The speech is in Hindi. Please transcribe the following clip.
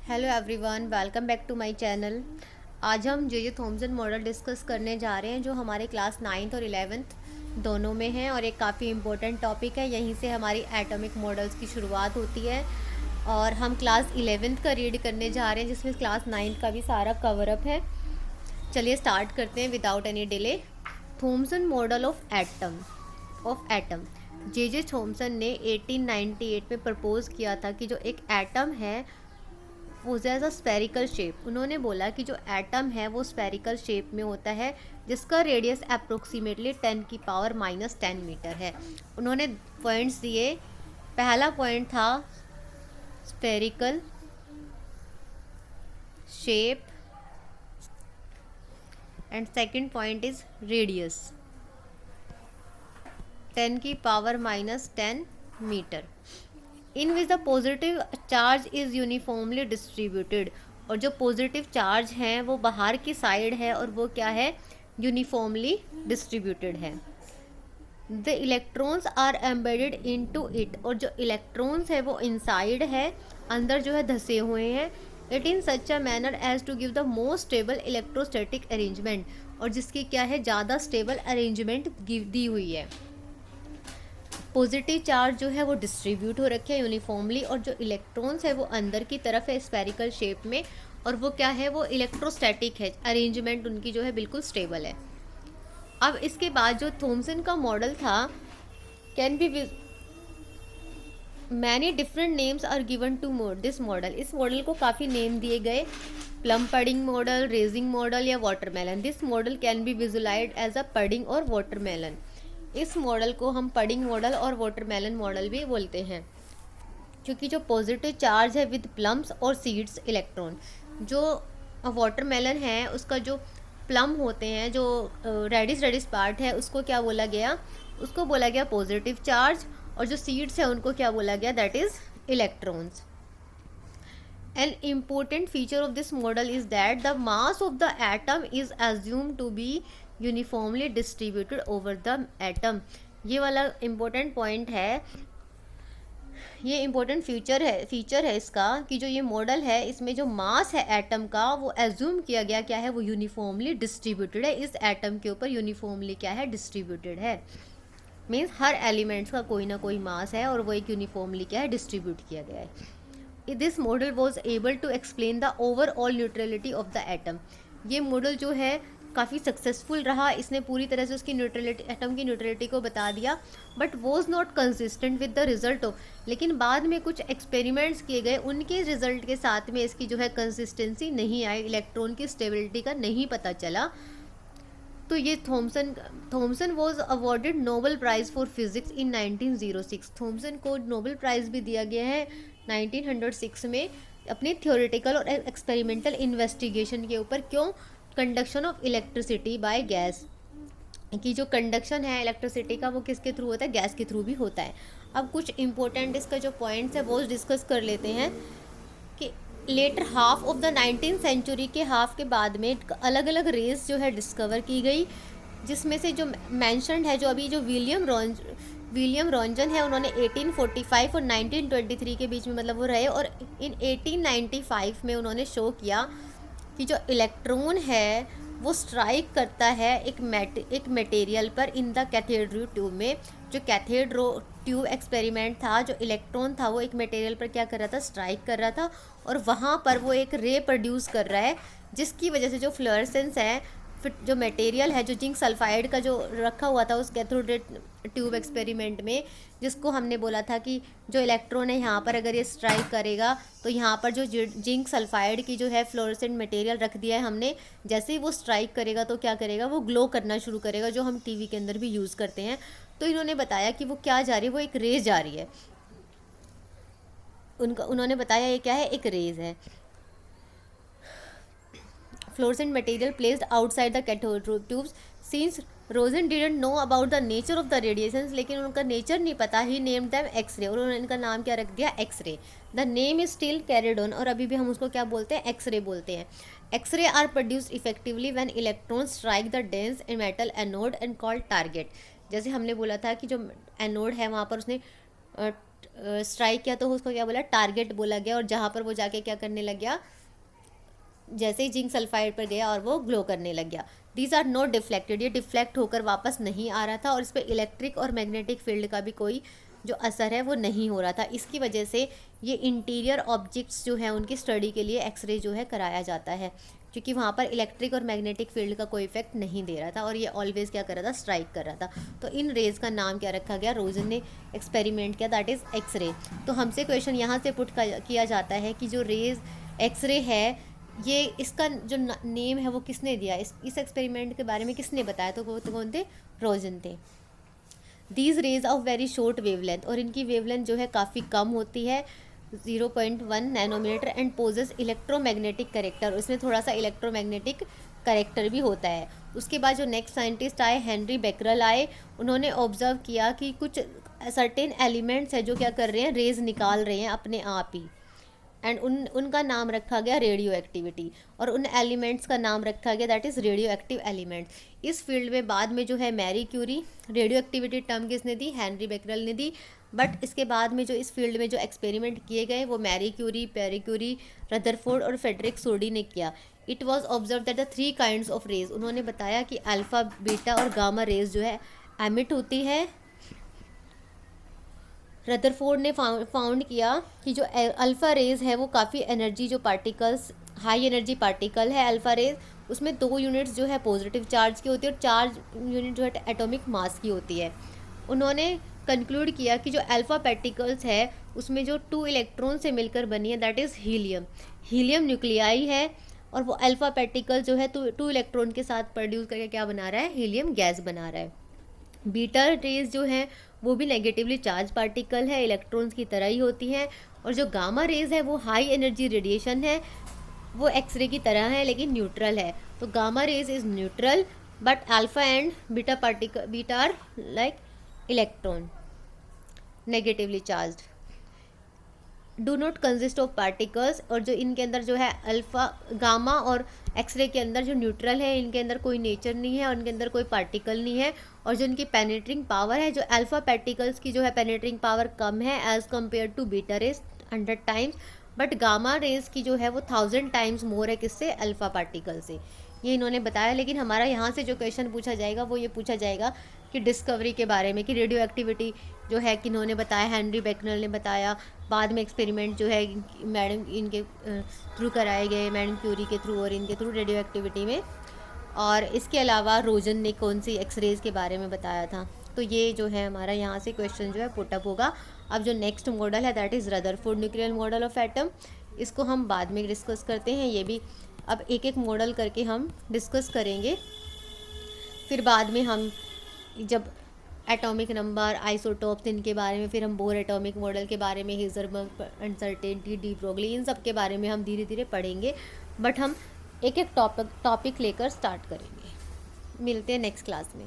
Hello everyone, welcome back to my channel. आज हम जे थॉमसन मॉडल डिस्कस करने जा रहे हैं जो हमारे क्लास 9th और 11th दोनों में है और एक काफ़ी इम्पोर्टेंट टॉपिक है। यहीं से हमारी एटॉमिक मॉडल्स की शुरुआत होती है और हम क्लास 11th का रीड करने जा रहे हैं जिसमें क्लास 9th का भी सारा कवर अप है। चलिए स्टार्ट करते हैं without any delay. Thompson model of atom J Thomson ने 1898 में प्रपोज किया था कि जो एक एटम है पोजेस अ स्फेरिकल शेप। उन्होंने बोला कि जो एटम है वो स्फेरिकल शेप में होता है जिसका रेडियस अप्रोक्सीमेटली 10⁻⁻10 मीटर है। उन्होंने पॉइंट्स दिए। पहला पॉइंट था spherical shape and second point is radius 10⁻⁻10 metre in which the positive charge is uniformly distributed. और जो पॉजिटिव चार्ज हैं वो बाहर की साइड है और वो क्या है, यूनिफॉर्मली डिस्ट्रीब्यूटेड है। The electrons are embedded into it. और जो इलेक्ट्रॉन्स है वो इनसाइड है, अंदर जो है धसे हुए हैं। It in such a manner as to give the most stable electrostatic arrangement. और जिसकी क्या है, ज़्यादा स्टेबल अरेंजमेंट दी हुई है। पॉजिटिव चार्ज जो है वो डिस्ट्रीब्यूट हो रखे हैं यूनिफॉर्मली और जो इलेक्ट्रॉन्स है वो अंदर की तरफ है स्फेरिकल शेप में। और वो क्या है, वो इलेक्ट्रोस्टैटिक है, अरेंजमेंट उनकी जो है बिल्कुल स्टेबल है। अब इसके बाद जो थॉमसन का मॉडल था, can be many different names are given to this model. इस मॉडल को काफ़ी नेम दिए गए, plum pudding model, raisin model या watermelon. This model can be visualise as a pudding और वाटरमेलन। इस मॉडल को हम पडिंग मॉडल और वाटरमेलन मॉडल भी बोलते हैं क्योंकि जो पॉजिटिव चार्ज है विद प्लम्स और सीड्स इलेक्ट्रॉन। जो वाटरमेलन है उसका जो प्लम होते हैं, जो रेडिश पार्ट है, उसको क्या बोला गया, उसको बोला गया पॉजिटिव चार्ज। और जो सीड्स है उनको क्या बोला गया, that is electrons. An important feature of this model is that the mass of the atom is assumed to be uniformly distributed over the atom। ये वाला important point है, ये इम्पोर्टेंट फीचर है इसका कि जो ये मॉडल है इसमें जो मास है एटम का वो एज्यूम किया गया क्या है, वो यूनिफॉर्मली डिस्ट्रीब्यूटेड है। इस एटम के ऊपर यूनिफॉर्मली क्या है, डिस्ट्रीब्यूटेड है। मीन्स हर एलिमेंट्स का कोई ना कोई मास है और वो एक यूनिफॉर्मली क्या है, डिस्ट्रीब्यूट किया गया है। This model was able to explain the overall neutrality of the atom. ये मॉडल जो है काफ़ी सक्सेसफुल रहा, इसने पूरी तरह से उसकी न्यूट्रलिटी, एटम की न्यूट्रलिटी को बता दिया, but was not consistent with the result of. लेकिन बाद में कुछ एक्सपेरिमेंट्स किए गए, उनके रिजल्ट के साथ में इसकी जो है कंसिस्टेंसी नहीं आई, इलेक्ट्रॉन की स्टेबिलिटी का नहीं पता चला। तो ये Thomson was awarded Nobel prize for physics in 1906। Thomson को नोबेल प्राइज़ भी दिया गया है 1906 में अपनी थ्योरेटिकल और एक्सपेरिमेंटल इन्वेस्टिगेशन के ऊपर। क्यों, conduction of electricity by gas, कि जो कंडक्शन है इलेक्ट्रिसिटी का वो किसके थ्रू होता है, गैस के थ्रू भी होता है। अब कुछ इंपॉर्टेंट इसका जो पॉइंट्स है वो डिस्कस कर लेते हैं कि later half of the 19th century के हाफ के बाद में अलग अलग रेस जो है डिस्कवर की गई, जिसमें से जो मैंशनड है, जो अभी जो विलियम रॉन्जन है, उन्होंने 1845 और 1923 के बीच में मतलब वो रहे। और इन 1895 में उन्होंने शो किया कि जो इलेक्ट्रॉन है वो स्ट्राइक करता है एक मटेरियल पर इन द कैथेड्रल ट्यूब में। जो कैथेड्रल ट्यूब एक्सपेरिमेंट था, जो इलेक्ट्रॉन था वो एक मटेरियल पर क्या कर रहा था, स्ट्राइक कर रहा था और वहाँ पर वो एक रे प्रोड्यूस कर रहा है, जिसकी वजह से जो फ्लोरेसेंस है, फिर जो मटेरियल है, जो जिंक सल्फाइड का जो रखा हुआ था उस कैथोड ट्यूब एक्सपेरिमेंट में, जिसको हमने बोला था कि जो इलेक्ट्रॉन है यहाँ पर अगर ये स्ट्राइक करेगा तो यहाँ पर जो जिंक सल्फाइड की जो है फ्लोरेसेंट मटेरियल रख दिया है हमने, जैसे ही वो स्ट्राइक करेगा तो क्या करेगा, वो ग्लो करना शुरू करेगा, जो हम टीवी के अंदर भी यूज़ करते हैं। तो इन्होंने बताया कि वो क्या जा रही है, वो एक रेज जा रही है। उन्होंने बताया ये क्या है, एक रेज है। Fluorescent material placed outside the cathode tubes. Since Roentgen didn't know about the nature of the radiations, लेकिन उनका नेचर नहीं पता, ही नेम्ड देम एक्सरे, और उन्होंने इनका नाम क्या रख दिया, X ray. The name is still carried on, और अभी भी हम उसको क्या बोलते हैं, एक्सरे बोलते हैं। X ray are produced effectively when electrons strike the dense metal anode and called target. जैसे हमने बोला था कि जो एनोड है वहाँ पर उसने स्ट्राइक किया तो उसको क्या बोला, टारगेट बोला गया, और जहाँ पर वो जाके क्या करने लग गया, जैसे ही जिंक सल्फाइड पर गया और वो ग्लो करने लग गया। दीज आर नॉट डिफ्लेक्टेड, ये डिफ्लेक्ट होकर वापस नहीं आ रहा था, और इस पर इलेक्ट्रिक और मैग्नेटिक फील्ड का भी कोई जो असर है वो नहीं हो रहा था। इसकी वजह से ये इंटीरियर ऑब्जेक्ट्स जो है उनकी स्टडी के लिए एक्सरे जो है कराया जाता है, क्योंकि वहाँ पर इलेक्ट्रिक और मैग्नेटिक फील्ड का कोई इफेक्ट नहीं दे रहा था, और ये ऑलवेज क्या कर रहा था, स्ट्राइक कर रहा था। तो इन रेज का नाम क्या रखा गया, रोजन ने एक्सपेरिमेंट किया, दैट इज़ एक्सरे। तो हमसे क्वेश्चन यहाँ से पुट किया जाता है कि जो रेज एक्सरे है, ये इसका जो नेम है वो किसने दिया, इस एक्सपेरिमेंट के बारे में किसने बताया, तो वो कौन थे, रोजन थे। These raise of very short wavelength, और इनकी वेवलेंथ जो है काफ़ी कम होती है, 0.1 nanometre, and poses electromagnetic character, उसमें थोड़ा सा इलेक्ट्रोमैग्नेटिक करेक्टर भी होता है। उसके बाद जो नेक्स्ट साइंटिस्ट आए, हेनरी बेकरल आए, उन्होंने ऑब्जर्व किया कि कुछ सर्टेन एलिमेंट्स है जो क्या कर रहे हैं, रेज निकाल रहे हैं अपने आप ही, एंड उनका नाम रखा गया रेडियो एक्टिविटी, और उन एलिमेंट्स का नाम रखा गया that is radio active elements. इस फील्ड में बाद में जो है Marie Curie, radio activity term किसने दी, हेनरी बेकरल ने दी, बट इसके बाद में जो इस फील्ड में जो एक्सपेरिमेंट किए गए वो Marie Curie, Pierre Curie, Rutherford और फेडरिक सोडी ने किया। It was observe that the 3 kinds of rays, उन्होंने बताया कि अल्फ़ा, बीटा और गामा रेज जो है एमिट होती है। रदरफोर्ड ने फाउंड किया कि जो अल्फ़ा रेज है वो काफ़ी एनर्जी, जो पार्टिकल्स हाई एनर्जी पार्टिकल है अल्फ़ा रेज, उसमें 2 यूनिट्स जो है पॉजिटिव चार्ज की होती है और 4 यूनिट जो है एटॉमिक मास की होती है। उन्होंने कंक्लूड किया कि जो अल्फ़ा पार्टिकल्स है उसमें जो 2 इलेक्ट्रॉन से मिलकर बनी है that is helium, helium nuclei है, और वो अल्फ़ा पार्टिकल जो है 2 इलेक्ट्रॉन के साथ प्रोड्यूस करके क्या बना रहा है, हीलियम गैस बना रहा है। बीटा रेज जो है वो भी नेगेटिवली चार्ज पार्टिकल है, इलेक्ट्रॉन्स की तरह ही होती हैं, और जो गामा रेज है वो हाई एनर्जी रेडिएशन है, वो एक्सरे की तरह है लेकिन न्यूट्रल है। तो gamma rays is neutral, but alpha and beta are like electron negatively charge, do not consist of particles, और जो इनके अंदर जो है अल्फ़ा, गामा और एक्सरे के अंदर जो न्यूट्रल है, इनके अंदर कोई नेचर नहीं है और इनके अंदर कोई पार्टिकल नहीं है, और जो इनकी पेनिट्रिंग पावर है, जो अल्फ़ा पार्टिकल्स की जो है पेनिट्रिंग पावर कम है as compare to beta rays 100 times, but gamma rays की जो है वो 1000 टाइम्स मोर है किससे, अल्फ़ा पार्टिकल से। ये इन्होंने बताया। लेकिन हमारा यहाँ से जो क्वेश्चन पूछा जाएगा वो ये पूछा जाएगा कि डिस्कवरी के बारे में, कि रेडियो एक्टिविटी जो है किन्होंने बताया, हेनरी बेकनल ने बताया, बाद में एक्सपेरिमेंट जो है मैडम इनके थ्रू कराए गए, मैडम क्यूरी के थ्रू और इनके थ्रू रेडियो एक्टिविटी में, और इसके अलावा रोजन ने कौन सी एक्सरेज के बारे में बताया था। तो ये जो है हमारा यहाँ से क्वेश्चन जो है पुटअप होगा। अब जो नेक्स्ट मॉडल है that is Rutherford nuclear model of atom, इसको हम बाद में डिस्कस करते हैं। ये भी अब एक एक मॉडल करके हम डिस्कस करेंगे, फिर बाद में हम जब एटॉमिक नंबर, आइसोटोप्स, इनके बारे में, फिर हम बोर एटॉमिक मॉडल के बारे में, हेजरबर्ग अनसर्टेनिटी, डी ब्रोगली, इन सब के बारे में हम धीरे धीरे पढ़ेंगे, बट हम एक एक टॉपिक लेकर स्टार्ट करेंगे। मिलते हैं नेक्स्ट क्लास में।